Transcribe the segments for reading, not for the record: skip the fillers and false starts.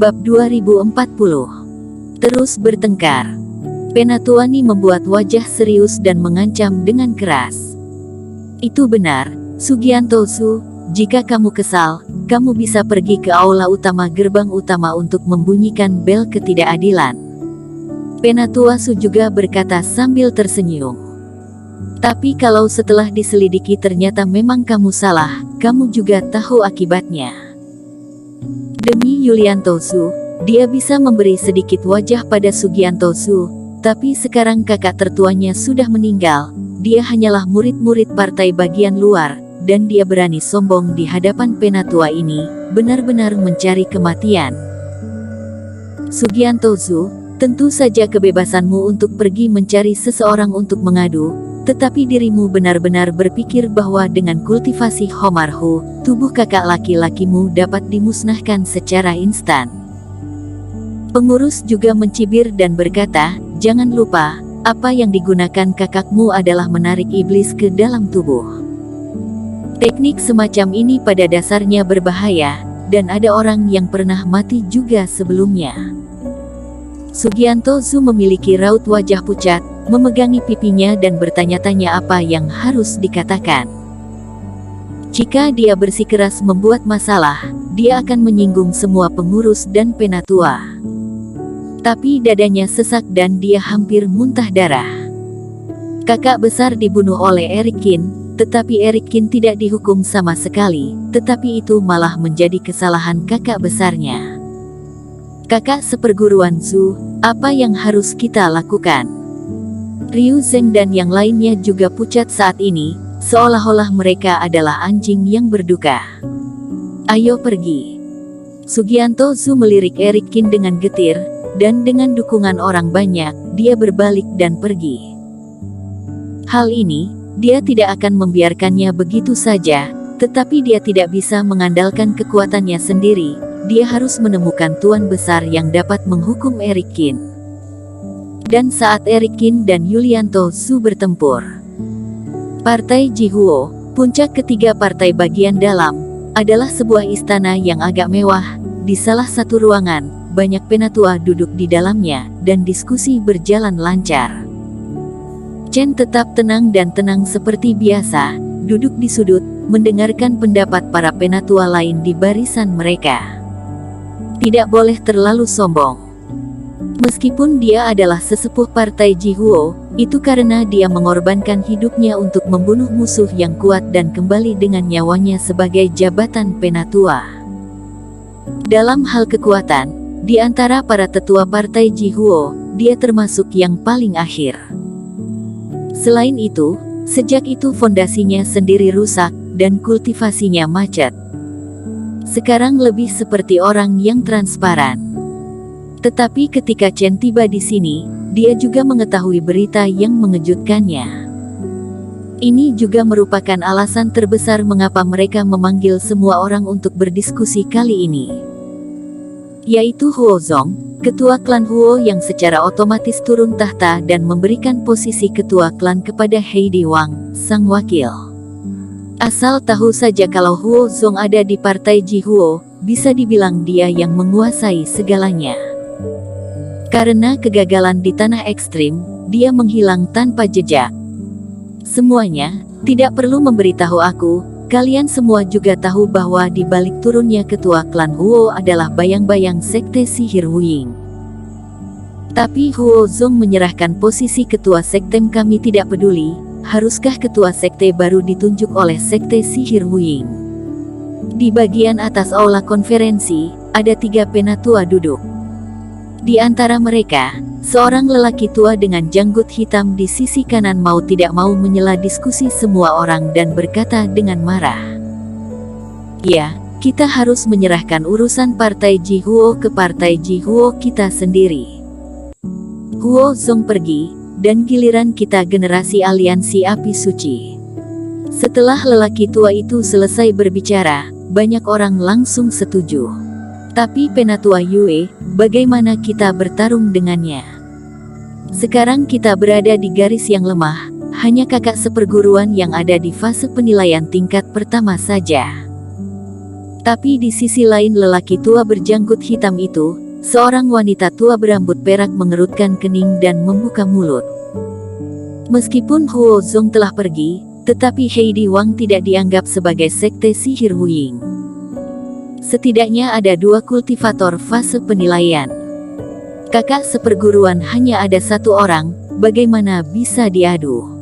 Bab 2040. Terus bertengkar. Penatuani membuat wajah serius dan mengancam dengan keras. Itu benar, Sugianto Su, jika kamu kesal, kamu bisa pergi ke aula utama gerbang utama untuk membunyikan bel ketidakadilan. Penatua Su juga berkata sambil tersenyum. Tapi kalau setelah diselidiki ternyata memang kamu salah, kamu juga tahu akibatnya. Demi Yulianto Su, dia bisa memberi sedikit wajah pada Sugianto Su, tapi sekarang kakak tertuanya sudah meninggal, dia hanyalah murid-murid partai bagian luar, dan dia berani sombong di hadapan penatua ini, benar-benar mencari kematian. Sugianto Su, tentu saja kebebasanmu untuk pergi mencari seseorang untuk mengadu, tetapi dirimu benar-benar berpikir bahwa dengan kultivasi Homarhu, tubuh kakak laki-lakimu dapat dimusnahkan secara instan. Pengurus juga mencibir dan berkata, jangan lupa, apa yang digunakan kakakmu adalah menarik iblis ke dalam tubuh. Teknik semacam ini pada dasarnya berbahaya, dan ada orang yang pernah mati juga sebelumnya. Sugianto Su memiliki raut wajah pucat, memegangi pipinya dan bertanya-tanya apa yang harus dikatakan. Jika dia bersikeras membuat masalah, dia akan menyinggung semua pengurus dan penatua. Tapi dadanya sesak dan dia hampir muntah darah. Kakak besar dibunuh oleh Eric Kin, tetapi Eric Kin tidak dihukum sama sekali, tetapi itu malah menjadi kesalahan kakak besarnya. Kakak seperguruan Su, apa yang harus kita lakukan? Ryu Zheng dan yang lainnya juga pucat saat ini, seolah-olah mereka adalah anjing yang berduka. Ayo pergi. Sugianto Su melirik Eric Kin dengan getir, dan dengan dukungan orang banyak, dia berbalik dan pergi. Hal ini, dia tidak akan membiarkannya begitu saja, tetapi dia tidak bisa mengandalkan kekuatannya sendiri, dia harus menemukan tuan besar yang dapat menghukum Eric Kin. Dan saat Eric Kin dan Yulianto Su bertempur, Partai Jihuo, puncak ketiga partai bagian dalam, adalah sebuah istana yang agak mewah. Di salah satu ruangan, banyak penatua duduk di dalamnya, dan diskusi berjalan lancar. Chen tetap tenang dan tenang seperti biasa, duduk di sudut, mendengarkan pendapat para penatua lain di barisan mereka. Tidak boleh terlalu sombong. Meskipun dia adalah sesepuh partai Jihuo, itu karena dia mengorbankan hidupnya untuk membunuh musuh yang kuat dan kembali dengan nyawanya sebagai jabatan penatua. Dalam hal kekuatan, di antara para tetua partai Jihuo, dia termasuk yang paling akhir. Selain itu, sejak itu fondasinya sendiri rusak, dan kultivasinya macet. Sekarang lebih seperti orang yang transparan. Tetapi ketika Chen tiba di sini, dia juga mengetahui berita yang mengejutkannya. Ini juga merupakan alasan terbesar mengapa mereka memanggil semua orang untuk berdiskusi kali ini. Yaitu Huo Zong, ketua klan Huo yang secara otomatis turun tahta dan memberikan posisi ketua klan kepada Heidi Wang, sang wakil. Asal tahu saja kalau Huo Zong ada di partai Jihuo, bisa dibilang dia yang menguasai segalanya. Karena kegagalan di tanah ekstrim, dia menghilang tanpa jejak. Semuanya, tidak perlu memberitahu aku, kalian semua juga tahu bahwa di balik turunnya ketua klan Huo adalah bayang-bayang sekte sihir Wuying. Tapi Huo Zong menyerahkan posisi ketua sekte kami tidak peduli. Haruskah ketua sekte baru ditunjuk oleh sekte sihir Wuying? Di bagian atas aula konferensi, ada 3 penatua duduk. Di antara mereka, seorang lelaki tua dengan janggut hitam di sisi kanan mau tidak mau menyela diskusi semua orang dan berkata dengan marah. Ya, kita harus menyerahkan urusan partai Jihuo ke partai Jihuo kita sendiri. Huo Zong pergi, dan giliran kita generasi aliansi api suci. Setelah lelaki tua itu selesai berbicara, banyak orang langsung setuju. Tapi penatua Yue, bagaimana kita bertarung dengannya? Sekarang kita berada di garis yang lemah, hanya kakak seperguruan yang ada di fase penilaian tingkat pertama saja. Tapi di sisi lain lelaki tua berjanggut hitam itu, seorang wanita tua berambut perak mengerutkan kening dan membuka mulut. Meskipun Huo Zong telah pergi, tetapi Heidi Wang tidak dianggap sebagai sekte sihir Wuying. Setidaknya ada 2 kultivator fase penilaian. Kakak seperguruan hanya ada 1 orang, bagaimana bisa diadu?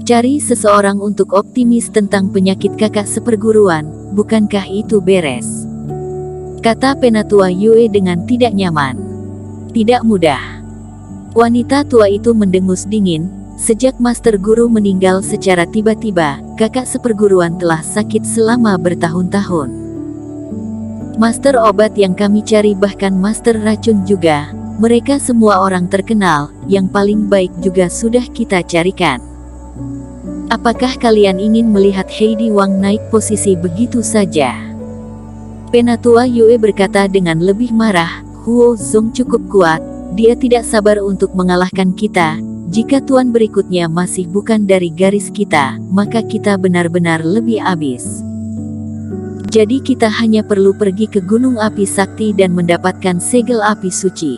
Cari seseorang untuk optimis tentang penyakit kakak seperguruan, bukankah itu beres? Kata Penatua Yue dengan tidak nyaman. Tidak mudah. Wanita tua itu mendengus dingin. Sejak Master Guru meninggal secara tiba-tiba, kakak seperguruan telah sakit selama bertahun-tahun. Master obat yang kami cari bahkan master racun juga, mereka semua orang terkenal, yang paling baik juga sudah kita carikan. Apakah kalian ingin melihat Heidi Wang naik posisi begitu saja? Penatua Yue berkata dengan lebih marah, Huo Zong cukup kuat, dia tidak sabar untuk mengalahkan kita. Jika tuan berikutnya masih bukan dari garis kita, maka kita benar-benar lebih habis. Jadi kita hanya perlu pergi ke Gunung Api Sakti dan mendapatkan segel api suci.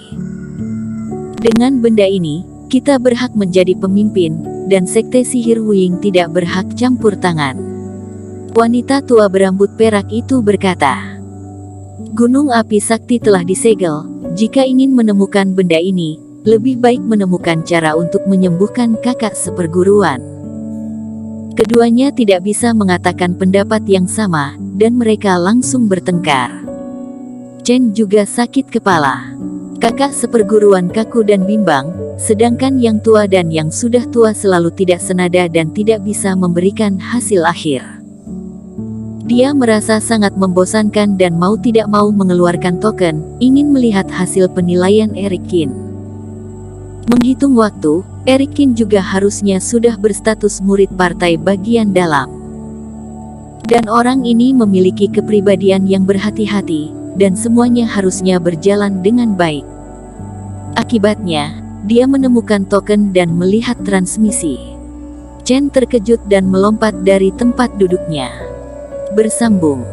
Dengan benda ini, kita berhak menjadi pemimpin, dan sekte sihir Wuying tidak berhak campur tangan. Wanita tua berambut perak itu berkata, Gunung Api Sakti telah disegel, jika ingin menemukan benda ini, lebih baik menemukan cara untuk menyembuhkan kakak seperguruan. Keduanya tidak bisa mengatakan pendapat yang sama, dan mereka langsung bertengkar. Chen juga sakit kepala. Kakak seperguruan kaku dan bimbang, sedangkan yang tua dan yang sudah tua selalu tidak senada dan tidak bisa memberikan hasil akhir. Dia merasa sangat membosankan dan mau tidak mau mengeluarkan token, ingin melihat hasil penilaian Eric Qin. Menghitung waktu, Eric Qin juga harusnya sudah berstatus murid partai bagian dalam. Dan orang ini memiliki kepribadian yang berhati-hati, dan semuanya harusnya berjalan dengan baik. Akibatnya, dia menemukan token dan melihat transmisi. Chen terkejut dan melompat dari tempat duduknya. Bersambung.